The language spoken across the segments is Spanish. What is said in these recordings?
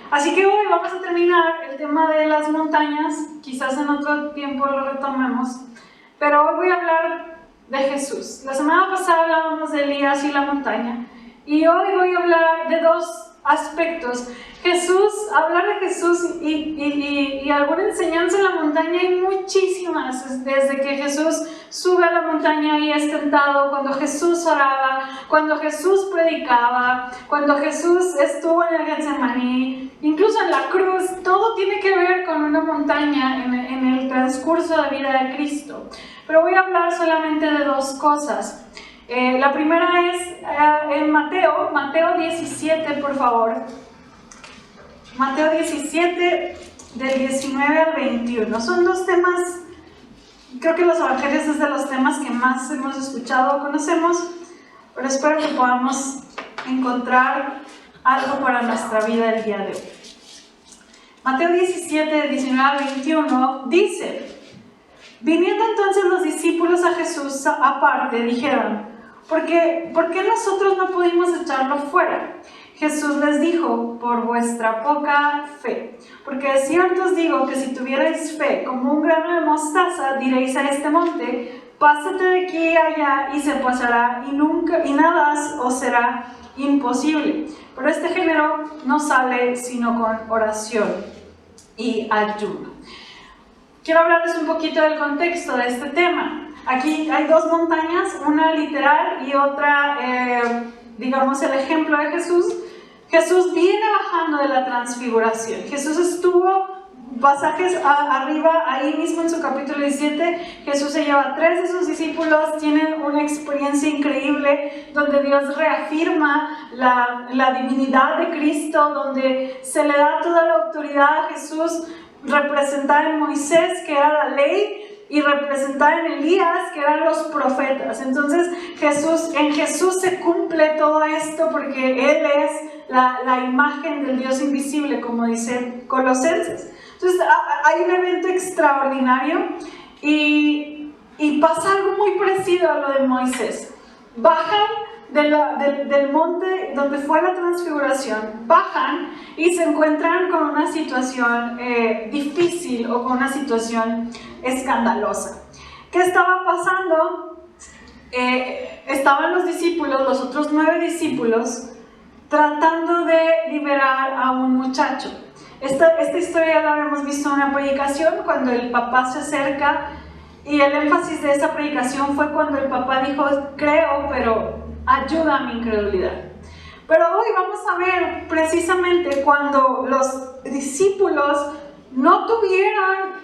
Así que hoy vamos a terminar el tema de las montañas, quizás en otro tiempo lo retomemos, pero hoy voy a hablar de Jesús. La semana pasada hablábamos de Elías y la montaña, y hoy voy a hablar de dos aspectos. Hablar de Jesús y alguna enseñanza en la montaña hay muchísimas, desde que Jesús sube a la montaña y es tentado, cuando Jesús oraba, cuando Jesús predicaba, cuando Jesús estuvo en el Getsemaní, incluso en la cruz. Todo tiene que ver con una montaña en el transcurso de vida de Cristo. Pero voy a hablar solamente de dos cosas. La primera es en Mateo 17, por favor. Mateo 17, del 19 al 21. Son dos temas, creo que los evangelios es de los temas que más hemos escuchado o conocemos, pero espero que podamos encontrar algo para nuestra vida el día de hoy. Mateo 17, del 19 al 21 dice: viniendo entonces los discípulos a Jesús aparte, dijeron: ¿Por qué nosotros no pudimos echarlo fuera? Jesús les dijo: por vuestra poca fe. Porque de cierto os digo que si tuvierais fe como un grano de mostaza, diréis a este monte: pásate de aquí allá, y se pasará, y nada os será imposible. Pero este género no sale sino con oración y ayuno. Quiero hablarles un poquito del contexto de este tema. Aquí hay dos montañas, una literal y otra, digamos, el ejemplo de Jesús. Jesús viene bajando de la transfiguración. Jesús estuvo pasajes arriba, ahí mismo en su capítulo 17, Jesús se lleva a 3 de sus discípulos, tienen una experiencia increíble donde Dios reafirma la divinidad de Cristo, donde se le da toda la autoridad a Jesús, representada en Moisés, que era la ley, y representada en Elías, que eran los profetas. Entonces en Jesús se cumple todo esto, porque Él es la imagen del Dios invisible, como dice Colosenses. Entonces hay un evento extraordinario y pasa algo muy parecido a lo de Moisés. Bajan del monte donde fue la transfiguración, bajan y se encuentran con una situación difícil, o con una situación escandalosa. ¿Qué estaba pasando? Estaban los discípulos, los otros 9 discípulos, tratando de liberar a un muchacho. Esta historia ya la habíamos visto en una predicación, cuando el papá se acerca, y el énfasis de esa predicación fue cuando el papá dijo: creo, pero ayuda a mi incredulidad. Pero hoy vamos a ver precisamente cuando los discípulos no pudieron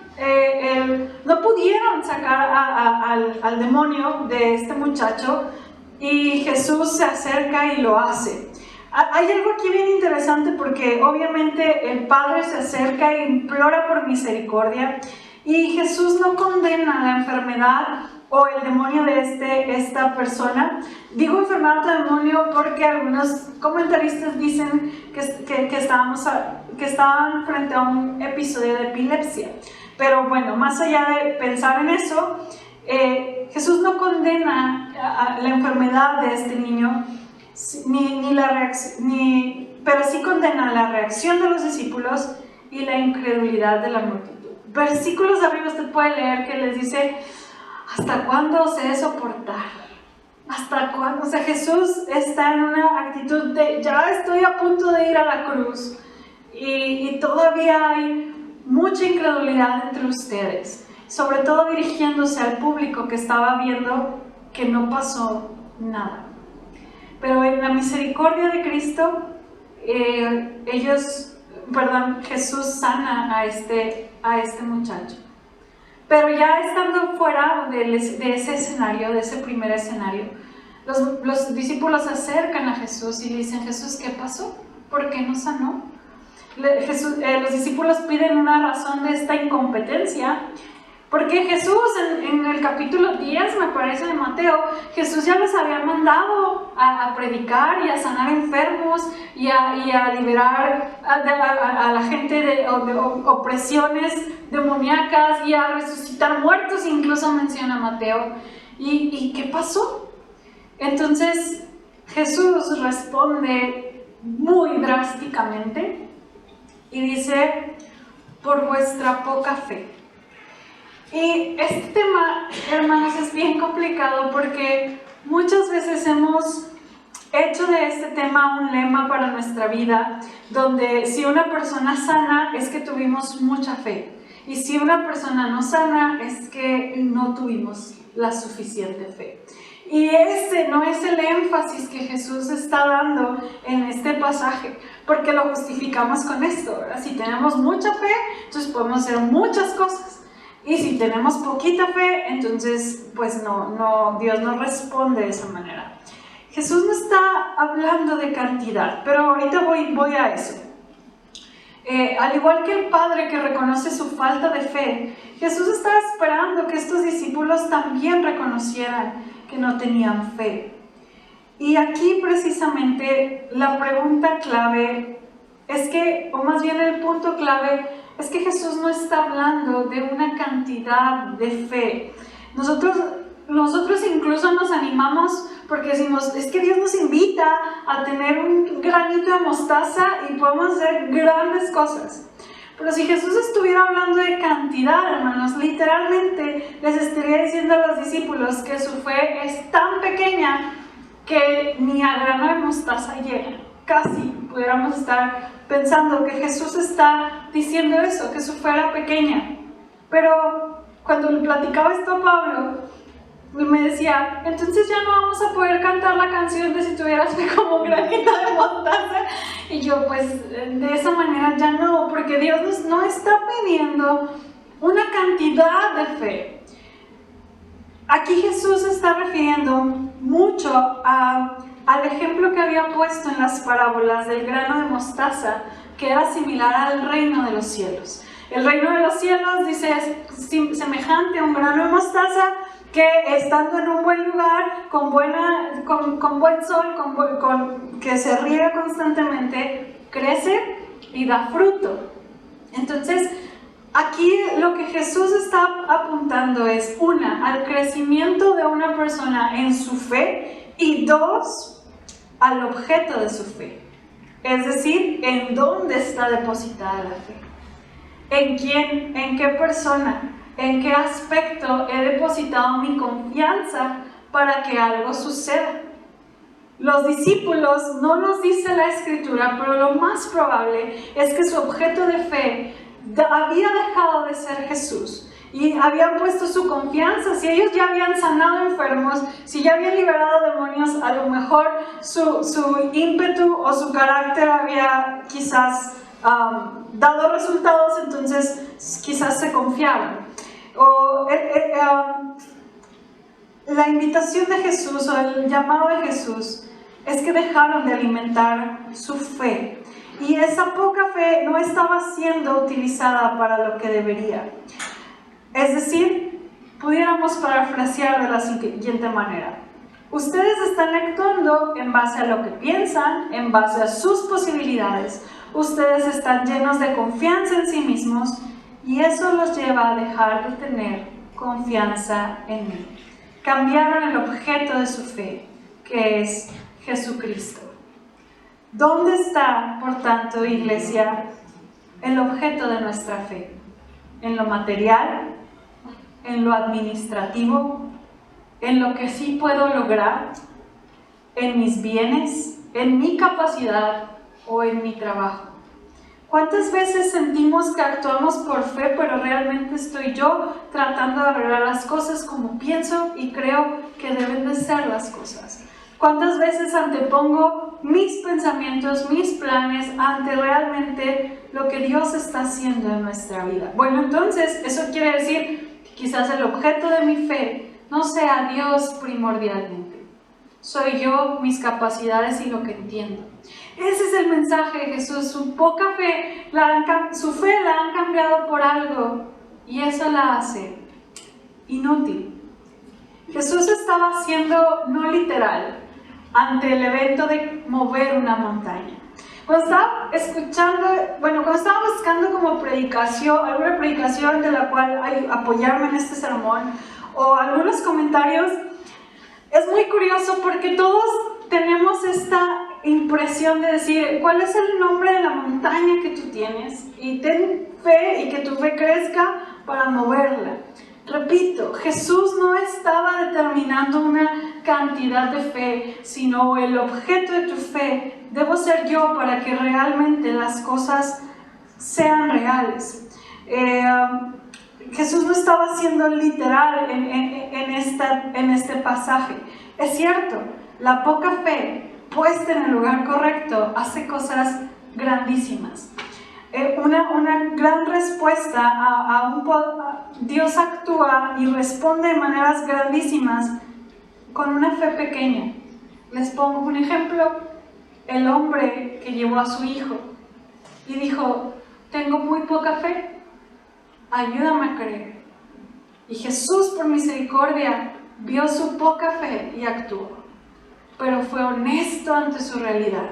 sacar al demonio de este muchacho, y Jesús se acerca y lo hace. Hay algo aquí bien interesante, porque obviamente el Padre se acerca e implora por misericordia, y Jesús no condena la enfermedad o el demonio de esta persona. Digo enfermedad o demonio porque algunos comentaristas dicen que estaban frente a un episodio de epilepsia. Pero bueno, más allá de pensar en eso, Jesús no condena la enfermedad de este niño, pero sí condena la reacción de los discípulos y la incredulidad de la multitud. Versículos de arriba usted puede leer que les dice: ¿hasta cuándo os he de soportar? ¿Hasta cuándo? O sea, Jesús está en una actitud de: ya estoy a punto de ir a la cruz, y todavía hay mucha incredulidad entre ustedes, sobre todo dirigiéndose al público que estaba viendo que no pasó nada. Pero en la misericordia de Cristo, Jesús sana a este muchacho. Pero ya estando fuera de ese escenario, de ese primer escenario, los discípulos se acercan a Jesús y le dicen: Jesús, ¿qué pasó? ¿Por qué no sanó? Los discípulos piden una razón de esta incompetencia, porque Jesús en el capítulo 10, me parece, de Mateo, Jesús ya les había mandado a predicar y a sanar enfermos y a liberar a la gente de opresiones demoníacas, y a resucitar muertos, incluso menciona Mateo. ¿Y qué pasó? Entonces Jesús responde muy drásticamente y dice, por vuestra poca fe. Y este tema, hermanos, es bien complicado porque muchas veces hemos hecho de este tema un lema para nuestra vida, donde si una persona sana es que tuvimos mucha fe, y si una persona no sana es que no tuvimos la suficiente fe. Y ese no es el énfasis que Jesús está dando en este pasaje, porque lo justificamos con esto, ¿verdad? Si tenemos mucha fe, entonces podemos hacer muchas cosas. Y si tenemos poquita fe, entonces pues no, Dios no responde de esa manera. Jesús no está hablando de cantidad, pero ahorita voy a eso. Al igual que el padre que reconoce su falta de fe, Jesús estaba esperando que estos discípulos también reconocieran que no tenían fe. Y aquí precisamente la pregunta clave es que, o más bien el punto clave, es que Jesús no está hablando de una cantidad de fe. Nosotros incluso nos animamos porque decimos, es que Dios nos invita a tener un granito de mostaza y podemos hacer grandes cosas. Pero si Jesús estuviera hablando de cantidad, hermanos, literalmente les estaría diciendo a los discípulos que su fe es tan pequeña que ni a grano de mostaza llega. Casi pudiéramos estar pensando que Jesús está diciendo eso, que su fe era pequeña. Pero cuando le platicaba esto a Pablo, me decía, entonces ya no vamos a poder cantar la canción de si tuvieras fe como granito de mostaza. Y yo, pues, de esa manera ya no, porque Dios no está pidiendo una cantidad de fe. Aquí Jesús se está refiriendo mucho al ejemplo que había puesto en las parábolas del grano de mostaza, que era similar al reino de los cielos. El reino de los cielos, dice, es semejante a un grano de mostaza que estando en un buen lugar, con buen sol, que se riega constantemente, crece y da fruto. Entonces, aquí lo que Jesús está apuntando es, al crecimiento de una persona en su fe, y dos, al objeto de su fe. Es decir, en dónde está depositada la fe. ¿En quién? ¿En qué persona? ¿En qué aspecto he depositado mi confianza para que algo suceda? Los discípulos, no nos dice la Escritura, pero lo más probable es que su objeto de fe había dejado de ser Jesús y habían puesto su confianza. Si ellos ya habían sanado enfermos, si ya habían liberado demonios, a lo mejor su ímpetu o su carácter había quizás dado resultados, entonces quizás se confiaban. La invitación de Jesús o el llamado de Jesús es que dejaron de alimentar su fe, y esa poca fe no estaba siendo utilizada para lo que debería. Es decir, pudiéramos parafrasear de la siguiente manera: ustedes están actuando en base a lo que piensan, en base a sus posibilidades. Ustedes están llenos de confianza en sí mismos, y eso los lleva a dejar de tener confianza en mí. Cambiaron el objeto de su fe, que es Jesucristo. ¿Dónde está, por tanto, iglesia, el objeto de nuestra fe? ¿En lo material? ¿En lo administrativo? ¿En lo que sí puedo lograr? ¿En mis bienes? ¿En mi capacidad? ¿O en mi trabajo? ¿Cuántas veces sentimos que actuamos por fe, pero realmente estoy yo tratando de arreglar las cosas como pienso y creo que deben de ser las cosas? ¿Cuántas veces antepongo mis pensamientos, mis planes, ante realmente lo que Dios está haciendo en nuestra vida? Bueno, entonces, eso quiere decir que quizás el objeto de mi fe no sea Dios primordialmente. Soy yo, mis capacidades y lo que entiendo. Ese es el mensaje de Jesús. Su poca fe, su fe la han cambiado por algo, y eso la hace inútil. Jesús estaba haciendo no literal ante el evento de mover una montaña. Cuando estaba buscando como alguna predicación de la cual apoyarme en este sermón, o algunos comentarios, es muy curioso porque todos tenemos esta impresión de decir, ¿cuál es el nombre de la montaña que tú tienes? Y ten fe y que tu fe crezca para moverla. Repito, Jesús no estaba determinando una cantidad de fe, sino el objeto de tu fe debo ser yo para que realmente las cosas sean reales. Jesús no estaba siendo literal en este pasaje. Es cierto, la poca fe puesta en el lugar correcto hace cosas grandísimas. Una gran respuesta Dios actúa y responde de maneras grandísimas con una fe pequeña. Les pongo un ejemplo: el hombre que llevó a su hijo y dijo, tengo muy poca fe, ayúdame a creer. Y Jesús, por misericordia, vio su poca fe y actuó, pero fue honesto ante su realidad.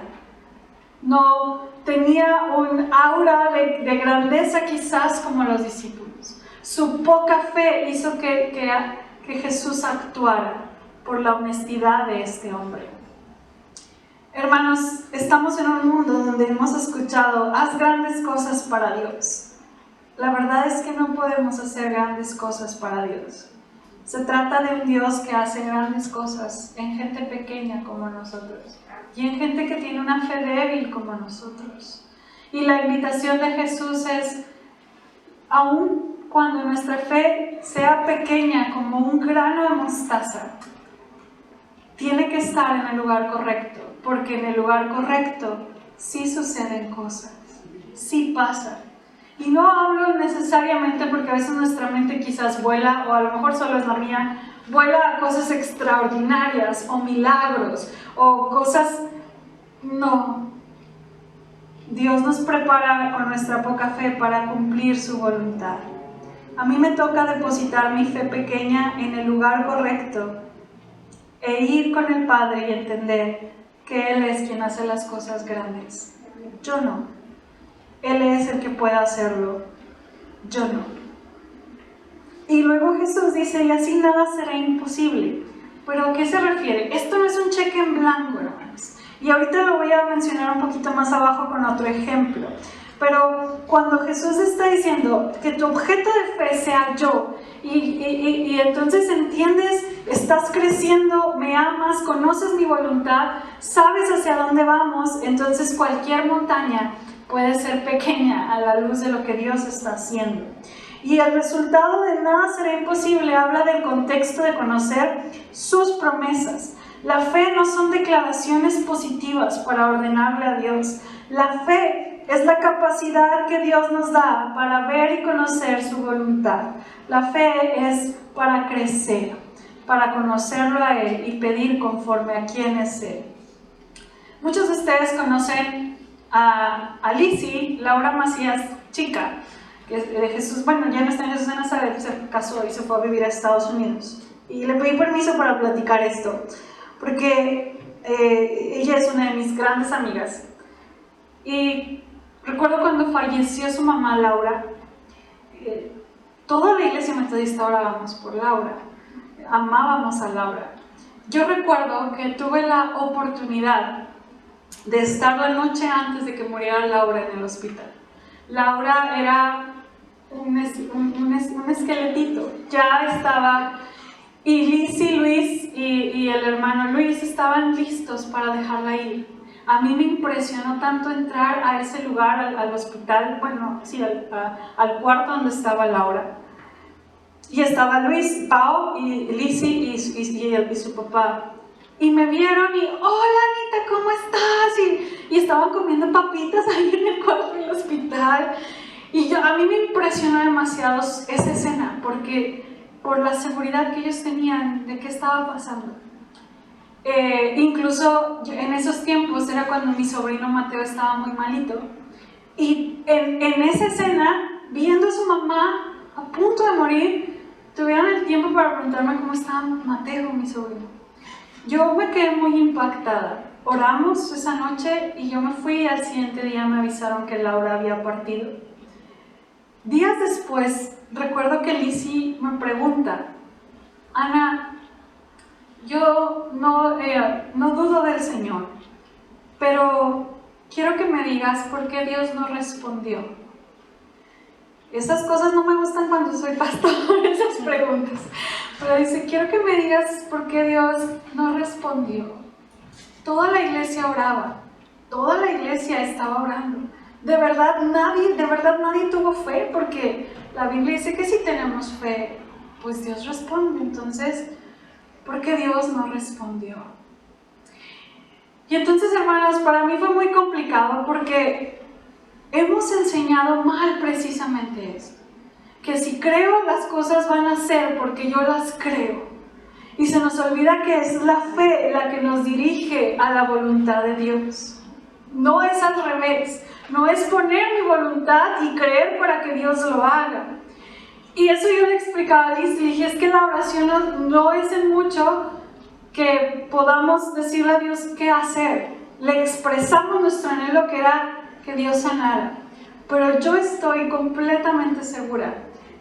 No tenía un aura de grandeza quizás como los discípulos. Su poca fe hizo que Jesús actuara por la honestidad de este hombre. Hermanos, estamos en un mundo donde hemos escuchado, haz grandes cosas para Dios. La verdad es que no podemos hacer grandes cosas para Dios. Se trata de un Dios que hace grandes cosas en gente pequeña como nosotros y en gente que tiene una fe débil como nosotros. Y la invitación de Jesús es, aun cuando nuestra fe sea pequeña como un grano de mostaza, tiene que estar en el lugar correcto, porque en el lugar correcto sí suceden cosas, sí pasan. Y no hablo necesariamente porque a veces nuestra mente quizás vuela, o a lo mejor solo es la mía, vuela a cosas extraordinarias, o milagros, o cosas... No. Dios nos prepara con nuestra poca fe para cumplir su voluntad. A mí me toca depositar mi fe pequeña en el lugar correcto e ir con el Padre y entender que Él es quien hace las cosas grandes. Yo no. Él es el que puede hacerlo. Yo no. Y luego Jesús dice, y así nada será imposible. ¿Pero a qué se refiere? Esto no es un cheque en blanco, hermanos. Y ahorita lo voy a mencionar un poquito más abajo con otro ejemplo. Pero cuando Jesús está diciendo que tu objeto de fe sea yo, y entonces entiendes, estás creciendo, me amas, conoces mi voluntad, sabes hacia dónde vamos, entonces cualquier montaña puede ser pequeña a la luz de lo que Dios está haciendo. Y el resultado de nada será imposible habla del contexto de conocer sus promesas. La fe no son declaraciones positivas para ordenarle a Dios. La fe es la capacidad que Dios nos da para ver y conocer su voluntad. La fe es para crecer, para conocerlo a Él y pedir conforme a quién es Él. Muchos de ustedes conocen a Lizzie, Laura Macías, chica, que es de Jesús. Bueno, ya no está en Jesús de Nazaret, se casó y se fue a vivir a Estados Unidos. Y le pedí permiso para platicar esto, porque ella es una de mis grandes amigas. Y recuerdo cuando falleció su mamá, Laura, toda la iglesia metodista orábamos por Laura, amábamos a Laura. Yo recuerdo que tuve la oportunidad de estar la noche antes de que muriera Laura en el hospital. Laura era un esqueletito, ya estaba, y Liz y Luis y el hermano Luis estaban listos para dejarla ir. A mí me impresionó tanto entrar a ese lugar, al hospital, bueno, sí, al cuarto donde estaba Laura. Y estaba Luis, Pau y Lizzie y su papá. Y me vieron y, hola Anita, ¿cómo estás? Y estaban comiendo papitas ahí en el cuarto del hospital. Y a mí me impresionó demasiado esa escena, porque por la seguridad que ellos tenían de qué estaba pasando. Incluso en esos tiempos era cuando mi sobrino Mateo estaba muy malito. Y en esa escena, viendo a su mamá a punto de morir, tuvieron el tiempo para preguntarme cómo estaba Mateo, mi sobrino. Yo me quedé muy impactada. Oramos esa noche y yo me fui, y al siguiente día me avisaron que Laura había partido. Días después, recuerdo que Lizzie me pregunta, Ana, yo no dudo del Señor, pero quiero que me digas por qué Dios no respondió. Esas cosas no me gustan cuando soy pastor, esas preguntas. Pero dice, quiero que me digas por qué Dios no respondió. Toda la iglesia oraba, toda la iglesia estaba orando. De verdad nadie tuvo fe, porque la Biblia dice que si tenemos fe, pues Dios responde. Entonces, ¿por qué Dios no respondió? Y entonces, hermanos, para mí fue muy complicado porque hemos enseñado mal precisamente esto. Que si creo, las cosas van a ser porque yo las creo. Y se nos olvida que es la fe la que nos dirige a la voluntad de Dios. No es al revés. No es poner mi voluntad y creer para que Dios lo haga. Y eso yo le explicaba a Liz y dije, es que la oración no es en mucho que podamos decirle a Dios qué hacer. Le expresamos nuestro anhelo, que era que Dios sanara. Pero yo estoy completamente segura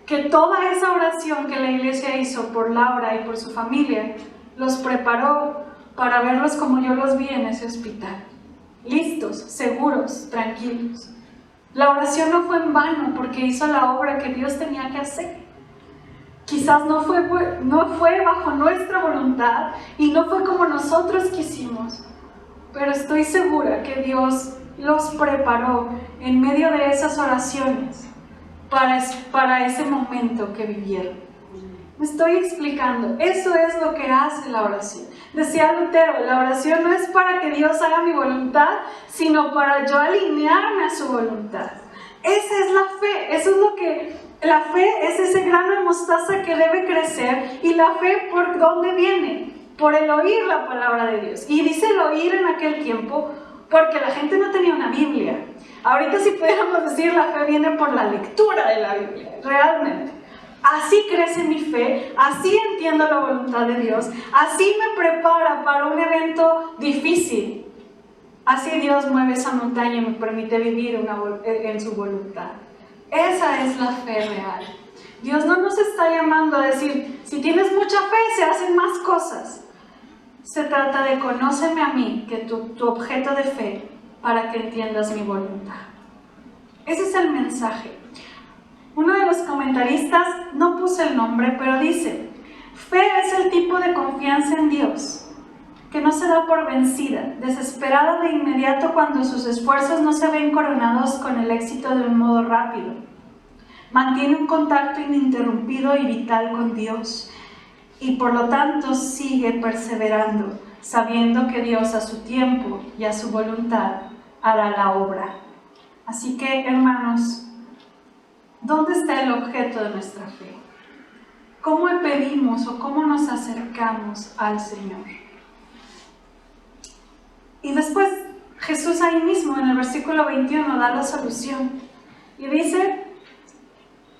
que toda esa oración que la iglesia hizo por Laura y por su familia, los preparó para verlos como yo los vi en ese hospital. Listos, seguros, tranquilos. La oración no fue en vano porque hizo la obra que Dios tenía que hacer. Quizás no fue bajo nuestra voluntad y no fue como nosotros quisimos, pero estoy segura que Dios los preparó en medio de esas oraciones para ese momento que vivieron. Me estoy explicando. Eso es lo que hace la oración. Decía Lutero, la oración no es para que Dios haga mi voluntad, sino para yo alinearme a su voluntad. Esa es la fe. Eso es lo que... La fe es ese grano de mostaza que debe crecer. ¿Y la fe por dónde viene? Por el oír la palabra de Dios. Y dice el oír en aquel tiempo porque la gente no tenía una Biblia. Ahorita si pudiéramos decir, la fe viene por la lectura de la Biblia, realmente. Así crece mi fe, así entiendo la voluntad de Dios, así me prepara para un evento difícil. Así Dios mueve esa montaña y me permite vivir en su voluntad. Esa es la fe real. Dios no nos está llamando a decir, si tienes mucha fe, se hacen más cosas. Se trata de conóceme a mí, que tu objeto de fe, para que entiendas mi voluntad. Ese es el mensaje. Uno de los comentaristas, no puse el nombre, pero dice, fe es el tipo de confianza en Dios que no se da por vencida, desesperada de inmediato cuando sus esfuerzos no se ven coronados con el éxito de un modo rápido. Mantiene un contacto ininterrumpido y vital con Dios y por lo tanto sigue perseverando, sabiendo que Dios a su tiempo y a su voluntad hará la obra. Así que, hermanos, ¿dónde está el objeto de nuestra fe? ¿Cómo pedimos o cómo nos acercamos al Señor? Y después Jesús ahí mismo en el versículo 21 da la solución y dice,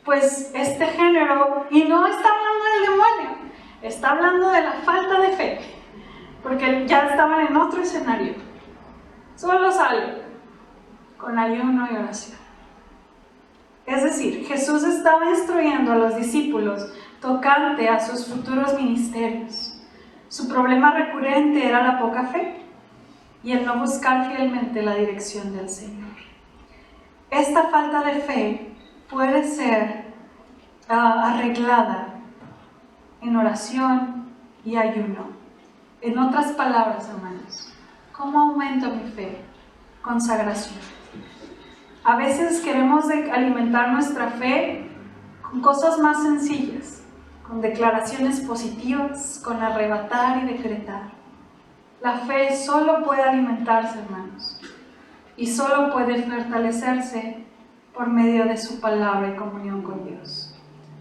pues este género, y no está hablando del demonio, está hablando de la falta de fe, porque ya estaban en otro escenario. Solo sale con ayuno y oración. Es decir, Jesús estaba instruyendo a los discípulos tocante a sus futuros ministerios. Su problema recurrente era la poca fe y el no buscar fielmente la dirección del Señor. Esta falta de fe puede ser arreglada en oración y ayuno. En otras palabras, hermanos, ¿cómo aumento mi fe? Consagración. A veces queremos alimentar nuestra fe con cosas más sencillas, con declaraciones positivas, con arrebatar y decretar. La fe solo puede alimentarse, hermanos, y solo puede fortalecerse por medio de su palabra y comunión con Dios.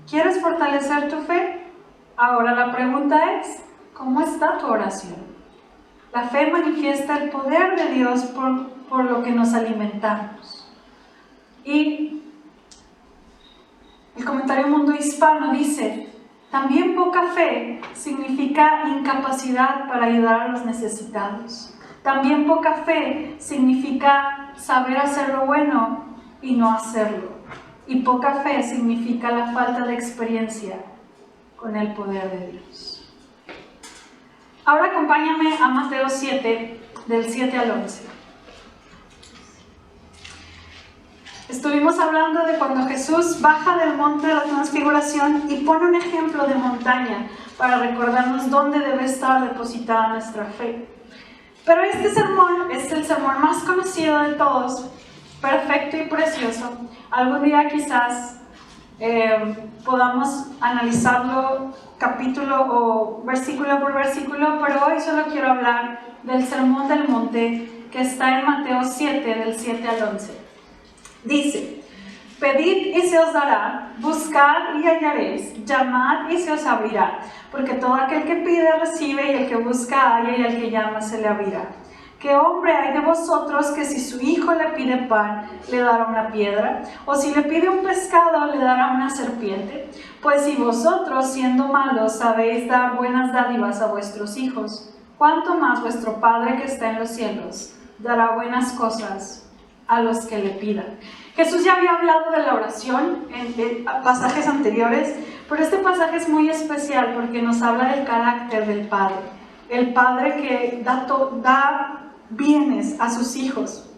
¿Quieres fortalecer tu fe? Ahora la pregunta es, ¿cómo está tu oración? La fe manifiesta el poder de Dios por lo que nos alimentamos. Y el comentario Mundo Hispano dice, también poca fe significa incapacidad para ayudar a los necesitados. También poca fe significa saber hacer lo bueno y no hacerlo. Y poca fe significa la falta de experiencia con el poder de Dios. Ahora acompáñame a Mateo 7, del 7 al 11. Estuvimos hablando de cuando Jesús baja del monte de la transfiguración y pone un ejemplo de montaña para recordarnos dónde debe estar depositada nuestra fe. Pero este sermón es el sermón más conocido de todos, perfecto y precioso. Algún día quizás podamos analizarlo capítulo o versículo por versículo, pero hoy solo quiero hablar del Sermón del Monte que está en Mateo 7, del 7 al 11. Dice: pedid y se os dará, buscad y hallaréis, llamad y se os abrirá, porque todo aquel que pide recibe, y el que busca halla, y al que llama se le abrirá. ¿Qué hombre hay de vosotros que si su hijo le pide pan, le dará una piedra? ¿O si le pide un pescado, le dará una serpiente? Pues si vosotros, siendo malos, sabéis dar buenas dádivas a vuestros hijos, ¿cuánto más vuestro Padre que está en los cielos dará buenas cosas a los que le pidan? Jesús ya había hablado de la oración en pasajes anteriores, pero este pasaje es muy especial porque nos habla del carácter del Padre. El Padre que da bienes a sus hijos.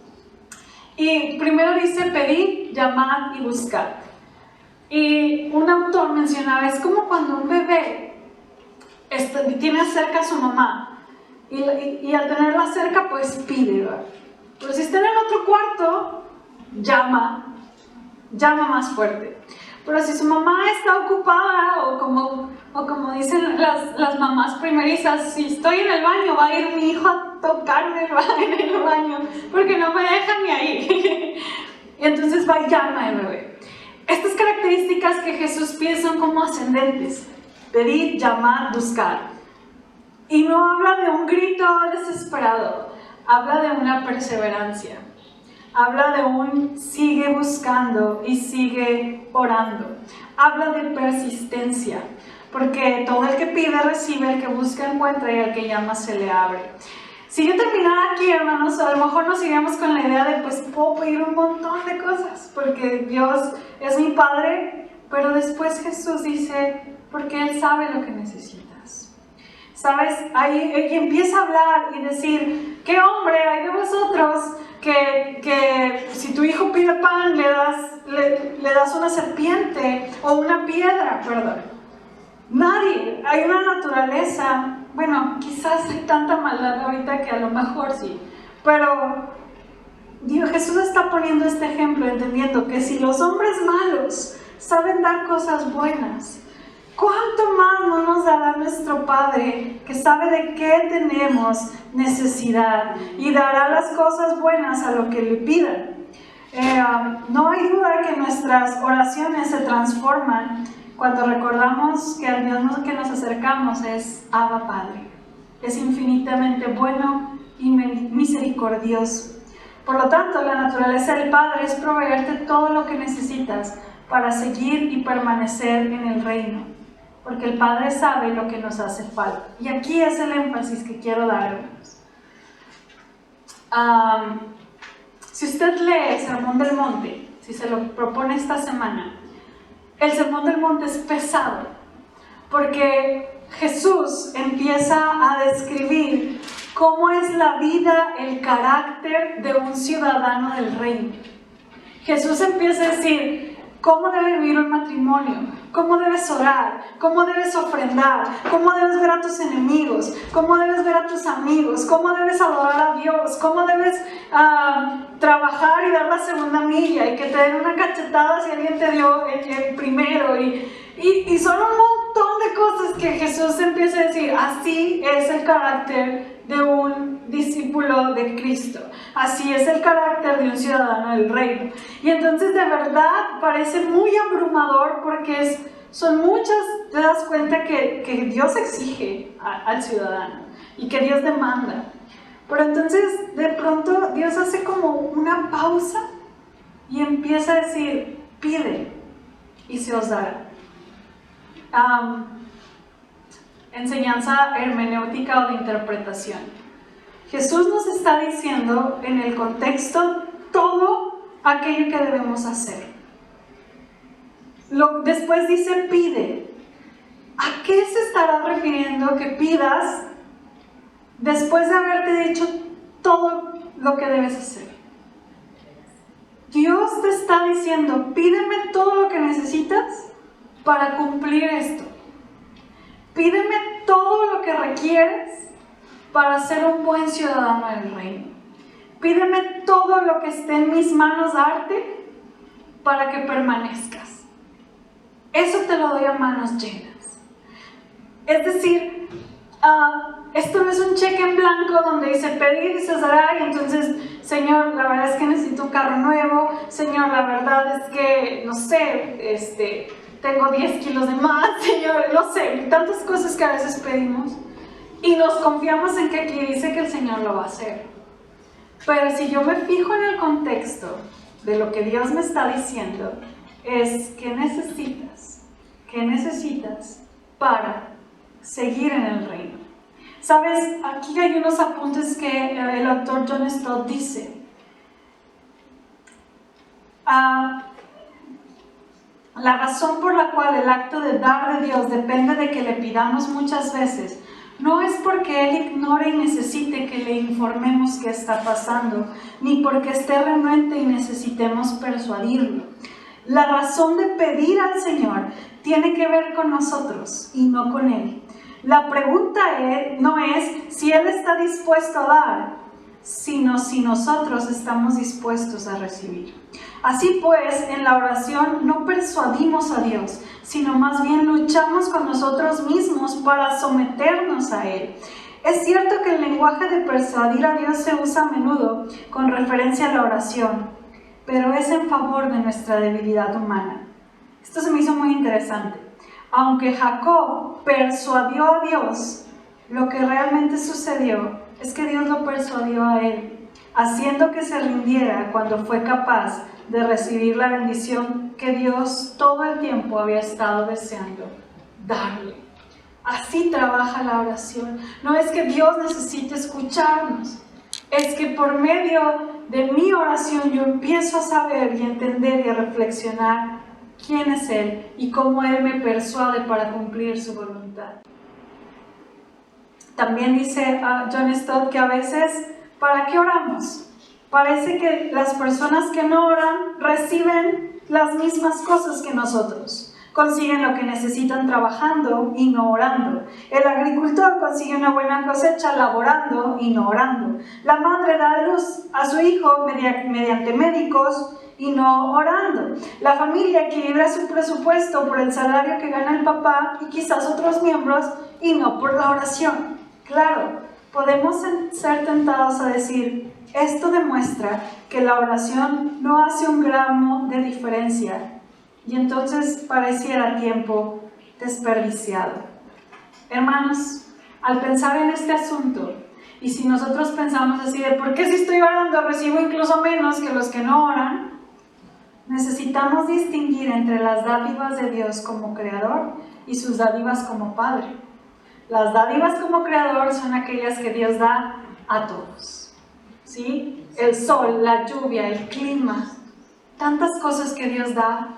Y primero dice: pedid, llamad y buscad. Y un autor mencionaba, es como cuando un bebé tiene cerca a su mamá y al tenerla cerca pues pide, ¿verdad? Pero si está en el otro cuarto, llama más fuerte. Pero si su mamá está ocupada, o como dicen las mamás primerizas, si estoy en el baño, va a ir mi hijo a tocarme en el baño, porque no me dejan ni ahí. Y entonces va y llama al bebé. Estas características que Jesús pide son como ascendentes: pedir, llamar, buscar. Y no habla de un grito desesperado, habla de una perseverancia. Habla de un sigue buscando y sigue orando. Habla de persistencia, porque todo el que pide recibe, el que busca encuentra, y el que llama se le abre. Si yo terminara aquí, hermanos, a lo mejor nos iríamos con la idea de, pues puedo pedir un montón de cosas, porque Dios es mi Padre, pero después Jesús dice, porque Él sabe lo que necesitas. ¿Sabes? Ahí empieza a hablar y decir, ¿qué hombre hay de vosotros que si tu hijo pide pan le das una serpiente o una piedra? Perdón. Nadie. Hay una naturaleza. Bueno, quizás hay tanta maldad ahorita que a lo mejor sí. Pero Jesús está poniendo este ejemplo, entendiendo que si los hombres malos saben dar cosas buenas, ¿cuánto más no nos dará nuestro Padre, que sabe de qué tenemos necesidad y dará las cosas buenas a lo que le pidan? No hay duda que nuestras oraciones se transforman cuando recordamos que al Dios que nos acercamos es Abba Padre. Es infinitamente bueno y misericordioso. Por lo tanto, la naturaleza del Padre es proveerte todo lo que necesitas para seguir y permanecer en el reino, porque el Padre sabe lo que nos hace falta. Y aquí es el énfasis que quiero dar, hermanos. Si usted lee el Sermón del Monte, si se lo propone esta semana, el Sermón del Monte es pesado, porque Jesús empieza a describir cómo es la vida, el carácter de un ciudadano del reino. Jesús empieza a decir cómo debe vivir un matrimonio, cómo debes orar, cómo debes ofrendar, cómo debes ver a tus enemigos, cómo debes ver a tus amigos, cómo debes adorar a Dios, cómo debes trabajar y dar la segunda milla, y que te den una cachetada si alguien te dio el primero, y son un montón de cosas que Jesús empieza a decir. Así es el carácter de un discípulo de Cristo, así es el carácter de un ciudadano del reino. Y entonces de verdad parece muy abrumador, porque son muchas, te das cuenta que Dios exige al ciudadano y que Dios demanda. Pero entonces de pronto Dios hace como una pausa y empieza a decir, pide y se os dará. Enseñanza hermenéutica o de interpretación. Jesús nos está diciendo en el contexto todo aquello que debemos hacer. Después dice pide. ¿A qué se estará refiriendo que pidas después de haberte dicho todo lo que debes hacer? Dios te está diciendo, pídeme todo lo que necesitas para cumplir esto. Pídeme todo lo que requieres para ser un buen ciudadano del reino. Pídeme todo lo que esté en mis manos darte para que permanezcas. Eso te lo doy a manos llenas. Es decir, esto no es un cheque en blanco donde dice pedir y se dará, y entonces, Señor, la verdad es que necesito un carro nuevo, Señor, la verdad es que, no sé, tengo 10 kilos de más, Señor, no sé, tantas cosas que a veces pedimos y nos confiamos en que aquí dice que el Señor lo va a hacer. Pero si yo me fijo en el contexto de lo que Dios me está diciendo, es ¿qué necesitas? ¿Qué necesitas para seguir en el reino? Sabes, aquí hay unos apuntes que el autor John Stott dice. La razón por la cual el acto de dar de Dios depende de que le pidamos muchas veces no es porque Él ignore y necesite que le informemos qué está pasando, ni porque esté renuente y necesitemos persuadirlo. La razón de pedir al Señor tiene que ver con nosotros y no con Él. La pregunta no es si Él está dispuesto a dar, sino si nosotros estamos dispuestos a recibir. Así pues, en la oración no persuadimos a Dios, sino más bien luchamos con nosotros mismos para someternos a Él. Es cierto que el lenguaje de persuadir a Dios se usa a menudo con referencia a la oración, pero es en favor de nuestra debilidad humana. Esto se me hizo muy interesante. Aunque Jacob persuadió a Dios, lo que realmente sucedió es que Dios lo persuadió a él, haciendo que se rindiera cuando fue capaz de recibir la bendición que Dios todo el tiempo había estado deseando darle. Así trabaja la oración. No es que Dios necesite escucharnos, es que por medio de mi oración yo empiezo a saber y entender y a reflexionar quién es Él y cómo Él me persuade para cumplir su voluntad. También dice John Stott que a veces, ¿para qué oramos? Parece que las personas que no oran reciben las mismas cosas que nosotros. Consiguen lo que necesitan trabajando y no orando. El agricultor consigue una buena cosecha laborando y no orando. La madre da a luz a su hijo mediante médicos y no orando. La familia equilibra su presupuesto por el salario que gana el papá y quizás otros miembros y no por la oración. Claro, podemos ser tentados a decir, esto demuestra que la oración no hace un gramo de diferencia y entonces pareciera tiempo desperdiciado. Hermanos, al pensar en este asunto, y si nosotros pensamos así de ¿por qué si estoy orando recibo incluso menos que los que no oran? Necesitamos distinguir entre las dádivas de Dios como Creador y sus dádivas como Padre. Las dádivas como Creador son aquellas que Dios da a todos, ¿sí? El sol, la lluvia, el clima, tantas cosas que Dios da,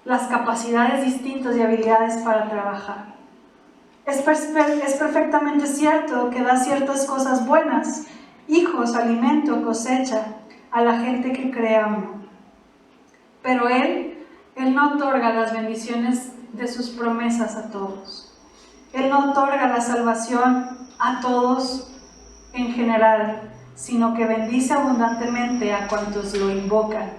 las capacidades distintas y habilidades para trabajar. Es perfectamente cierto que da ciertas cosas buenas, hijos, alimento, cosecha, a la gente que cree amor. Pero Él no otorga las bendiciones de sus promesas a todos. Él no otorga la salvación a todos en general, sino que bendice abundantemente a cuantos lo invocan.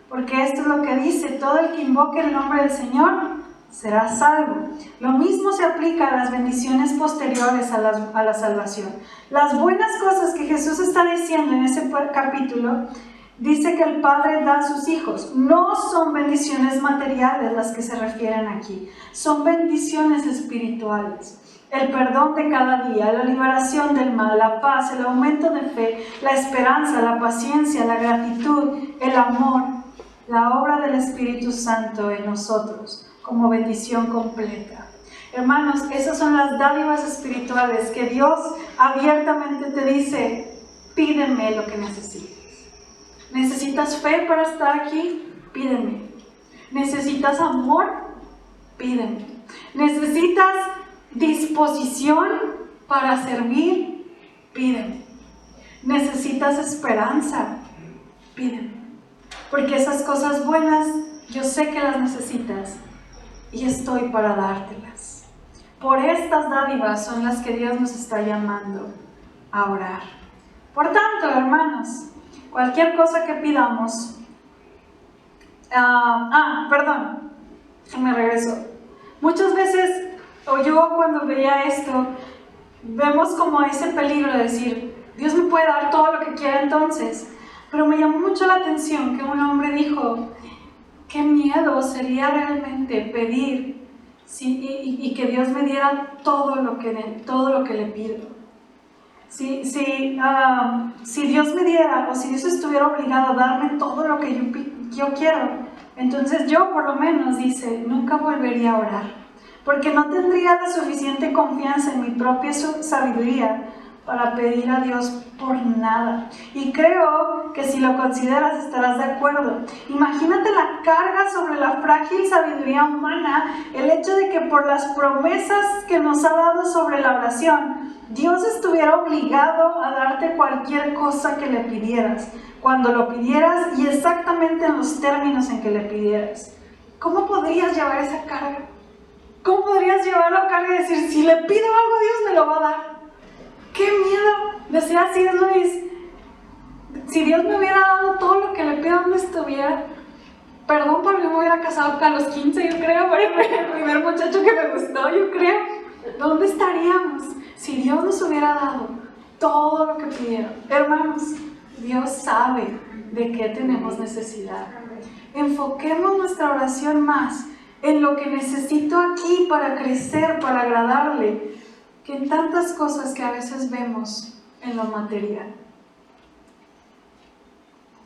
Porque esto es lo que dice, todo el que invoque el nombre del Señor será salvo. Lo mismo se aplica a las bendiciones posteriores a la salvación. Las buenas cosas que Jesús está diciendo en ese capítulo, dice que el Padre da a sus hijos. No son bendiciones materiales las que se refieren aquí, son bendiciones espirituales. El perdón de cada día, la liberación del mal, la paz, el aumento de fe, la esperanza, la paciencia, la gratitud, el amor, la obra del Espíritu Santo en nosotros como bendición completa. Hermanos, esas son las dádivas espirituales que Dios abiertamente te dice, pídeme lo que necesites. ¿Necesitas fe para estar aquí? Pídeme. ¿Necesitas amor? Pídeme. ¿Necesitas disposición para servir? Pídeme. ¿Necesitas esperanza? Pídeme. porque esas cosas buenas yo sé que las necesitas y estoy para dártelas. Por estas dádivas son las que Dios nos está llamando a orar. Por tanto, hermanos, cualquier cosa que pidamos... me regreso. Muchas veces, o yo cuando veía esto, vemos como ese peligro de decir, Dios me puede dar todo lo que quiera entonces. Pero me llamó mucho la atención que un hombre dijo, qué miedo sería realmente pedir y que Dios me diera todo lo que le pido. Si Dios me diera, o si Dios estuviera obligado a darme todo lo que yo quiero, entonces yo por lo menos, dice, nunca volvería a orar, porque no tendría la suficiente confianza en mi propia sabiduría para pedir a Dios por nada. Y creo que si lo consideras estarás de acuerdo. Imagínate la carga sobre la frágil sabiduría humana, el hecho de que por las promesas que nos ha dado sobre la oración, Dios estuviera obligado a darte cualquier cosa que le pidieras, cuando lo pidieras y exactamente en los términos en que le pidieras. ¿Cómo podrías llevar esa carga? ¿Cómo podrías llevar la carga y decir, si le pido algo, Dios me lo va a dar? ¡Qué miedo! Decía C.S. Lewis, si Dios me hubiera dado todo lo que le pido donde estuviera, perdón, pero yo me hubiera casado a los 15, yo creo, por el primer muchacho que me gustó, yo creo. ¿Dónde estaríamos si Dios nos hubiera dado todo lo que pidieron? Hermanos, Dios sabe de qué tenemos necesidad. Enfoquemos nuestra oración más en lo que necesito aquí para crecer, para agradarle, que en tantas cosas que a veces vemos en lo material.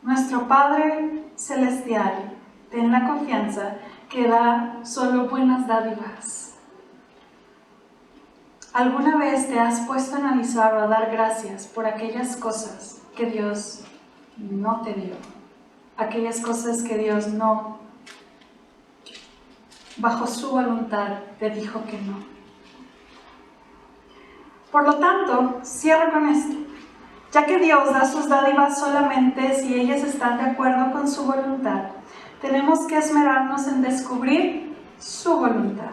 Nuestro Padre Celestial, ten la confianza que da solo buenas dádivas. ¿Alguna vez te has puesto a analizar o a dar gracias por aquellas cosas que Dios no te dio? Aquellas cosas que Dios no, bajo su voluntad, te dijo que no. Por lo tanto, cierro con esto. Ya que Dios da sus dádivas solamente si ellas están de acuerdo con su voluntad, tenemos que esmerarnos en descubrir su voluntad,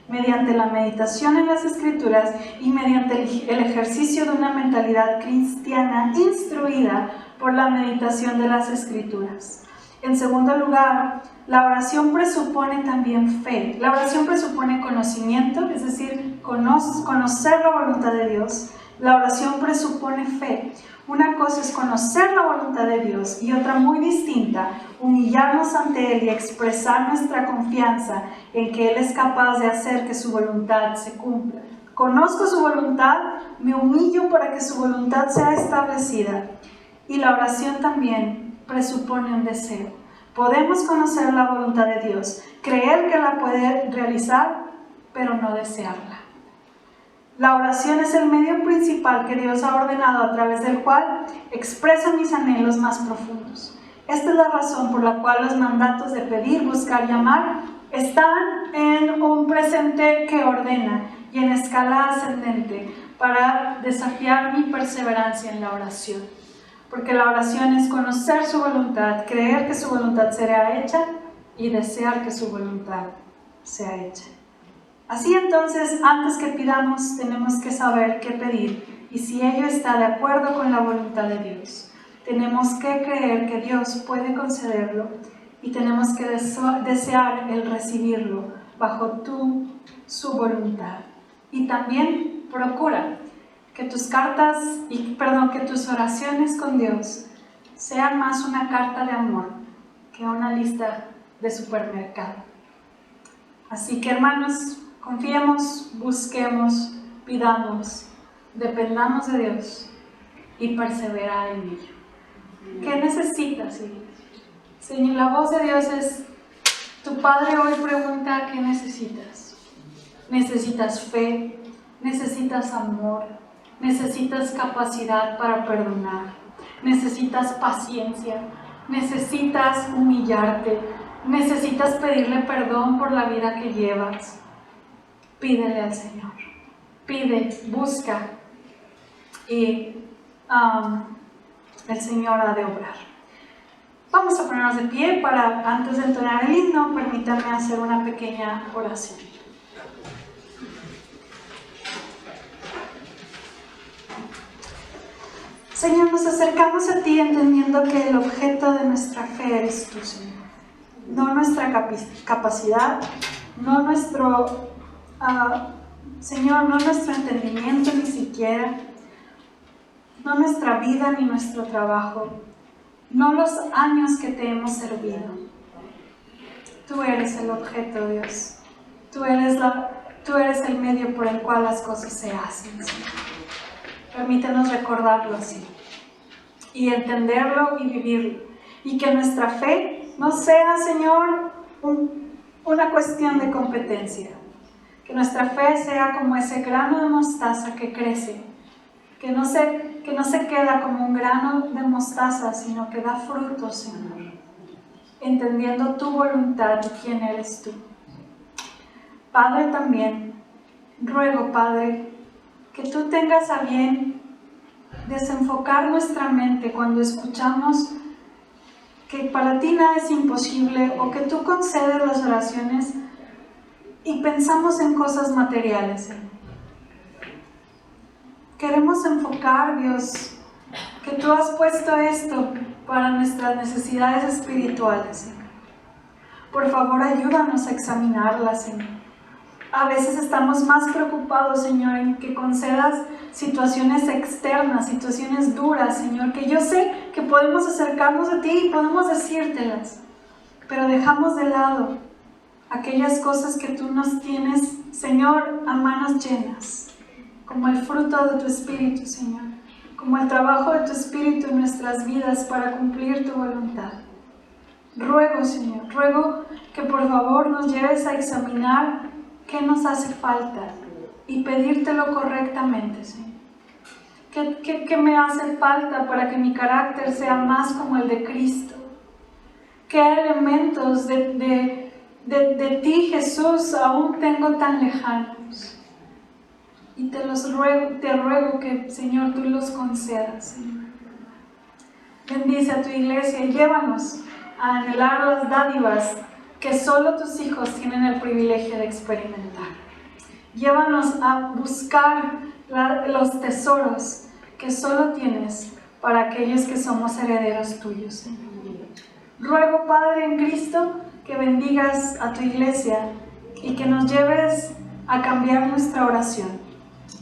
mediante la meditación en las Escrituras y mediante el ejercicio de una mentalidad cristiana instruida por la meditación de las Escrituras. En segundo lugar, la oración presupone también fe. La oración presupone conocimiento, es decir, conocer la voluntad de Dios. La oración presupone fe. Una cosa es conocer la voluntad de Dios y otra muy distinta, humillarnos ante Él y expresar nuestra confianza en que Él es capaz de hacer que su voluntad se cumpla. Conozco su voluntad, me humillo para que su voluntad sea establecida. Y la oración también presupone un deseo. Podemos conocer la voluntad de Dios, creer que la puede realizar, pero no desearla. La oración es el medio principal que Dios ha ordenado a través del cual expreso mis anhelos más profundos. Esta es la razón por la cual los mandatos de pedir, buscar y amar están en un presente que ordena y en escala ascendente para desafiar mi perseverancia en la oración. Porque la oración es conocer su voluntad, creer que su voluntad será hecha y desear que su voluntad sea hecha. Así entonces, antes que pidamos, tenemos que saber qué pedir y si ello está de acuerdo con la voluntad de Dios. Tenemos que creer que Dios puede concederlo y tenemos que desear el recibirlo bajo su voluntad. Y también procura que tus que tus oraciones con Dios sean más una carta de amor que una lista de supermercado. Así que, hermanos, confiemos, busquemos, pidamos, dependamos de Dios y perseverar en ello. ¿Qué necesitas, Iglesia? Señor, la voz de Dios es, tu Padre hoy pregunta, ¿qué necesitas? ¿Necesitas fe? ¿Necesitas amor? ¿Necesitas capacidad para perdonar? ¿Necesitas paciencia? ¿Necesitas humillarte? ¿Necesitas pedirle perdón por la vida que llevas? Pídele al Señor. Pide, busca y el Señor ha de obrar. Vamos a ponernos de pie para, antes de entonar el himno, permítanme hacer una pequeña oración. Señor, nos acercamos a ti entendiendo que el objeto de nuestra fe eres tú, Señor. No nuestra capacidad, no nuestro, Señor, no nuestro entendimiento ni siquiera, no nuestra vida ni nuestro trabajo, no los años que te hemos servido. Tú eres el objeto, Dios. Tú eres el medio por el cual las cosas se hacen, Señor. Permítenos recordarlo así y entenderlo y vivirlo. Y que nuestra fe no sea, Señor, una cuestión de competencia. Que nuestra fe sea como ese grano de mostaza que crece, que no se queda como un grano de mostaza, sino que da frutos, Señor, entendiendo tu voluntad y quién eres tú. Padre, también ruego, Padre, que tú tengas a bien desenfocar nuestra mente cuando escuchamos que para ti nada es imposible o que tú concedes las oraciones y pensamos en cosas materiales, Señor. Queremos enfocar, Dios, que tú has puesto esto para nuestras necesidades espirituales, Señor. Por favor, ayúdanos a examinarlas, Señor. A veces estamos más preocupados, Señor, en que concedas situaciones externas, situaciones duras, Señor, que yo sé que podemos acercarnos a ti y podemos decírtelas, pero dejamos de lado aquellas cosas que tú nos tienes, Señor, a manos llenas, como el fruto de tu Espíritu, Señor, como el trabajo de tu Espíritu en nuestras vidas para cumplir tu voluntad. Ruego, Señor, ruego que por favor nos lleves a examinar qué nos hace falta y pedírtelo correctamente, Señor. ¿Qué me hace falta para que mi carácter sea más como el de Cristo? ¿Qué elementos de ti, Jesús, aún tengo tan lejanos? Y te ruego que, Señor, tú los concedas, Señor. Bendice a tu iglesia y llévanos a anhelar las dádivas que solo tus hijos tienen el privilegio de experimentar. Llévanos a buscar los tesoros que solo tienes para aquellos que somos herederos tuyos, Señor. Ruego, Padre, en Cristo, que bendigas a tu iglesia y que nos lleves a cambiar nuestra oración,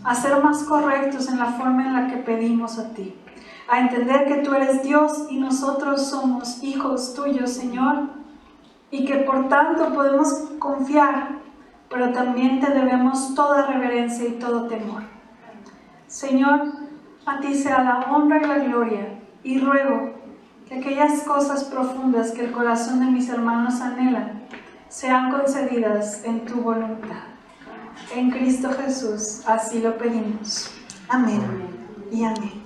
a ser más correctos en la forma en la que pedimos a ti, a entender que tú eres Dios y nosotros somos hijos tuyos, Señor, y que por tanto podemos confiar, pero también te debemos toda reverencia y todo temor. Señor, a ti sea la honra y la gloria, y ruego que aquellas cosas profundas que el corazón de mis hermanos anhelan sean concedidas en tu voluntad. En Cristo Jesús, así lo pedimos. Amén y amén.